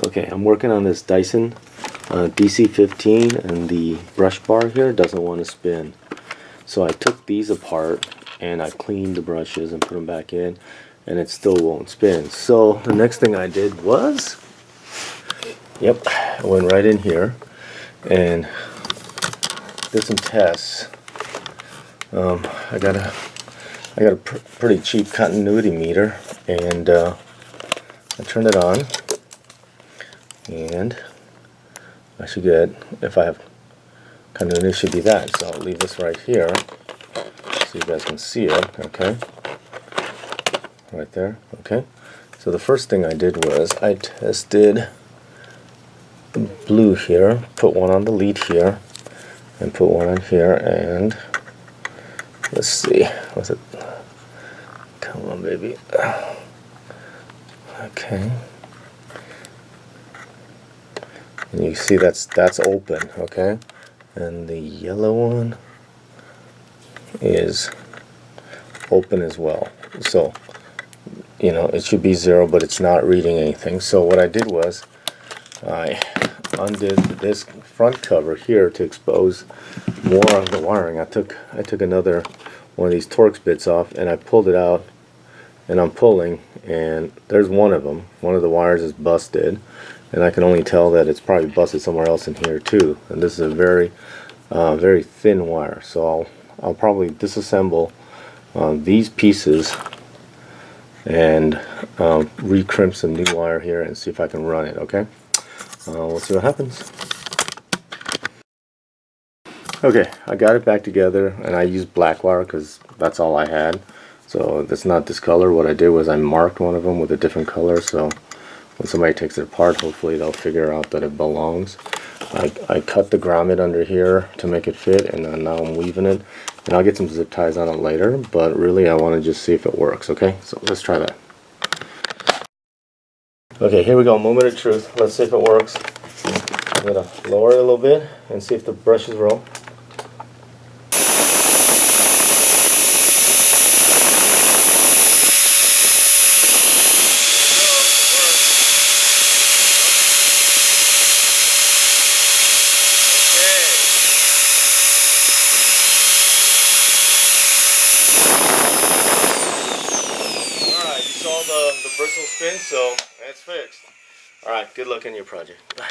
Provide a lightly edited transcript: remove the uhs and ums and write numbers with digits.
Okay, I'm working on this Dyson DC15, and the brush bar here doesn't want to spin. So I took these apart and I cleaned the brushes and put them back in, and it still won't spin. So the next thing I did was, I went right in here and did some tests. I got a pretty cheap continuity meter, and I turned it on, and I should get, if I have continuity, it should be that. So I'll leave this right here so you guys can see it. Okay, right there. Okay, so the first thing I did was I tested the blue here, put one on the lead here, and put one on here, and let's see, was it, come on baby, okay, and you see that's open, okay, and the yellow one is open as well. So you know it should be 0, but it's not reading anything. So what I did was I undid this front cover here to expose more of the wiring. I took another one of these Torx bits off, and I pulled it out, and I'm pulling, and there's one of them. One of the wires is busted, and I can only tell that it's probably busted somewhere else in here too. And this is a very very thin wire, so I'll probably disassemble these pieces and recrimp some new wire here and see if I can run it. Okay, we'll see what happens. Okay, I got it back together, and I used black wire because that's all I had. So it's not this color. What I did was I marked one of them with a different color, so when somebody takes it apart, hopefully they'll figure out that it belongs. I cut the grommet under here to make it fit, and then now I'm weaving it, and I'll get some zip ties on it later, but really I want to just see if it works. Okay, so let's try that. Okay, here we go, moment of truth. Let's see if it works. I'm going to lower it a little bit and see if the brushes roll. The bristle spin, so that's fixed. Alright, good luck in your project. Bye.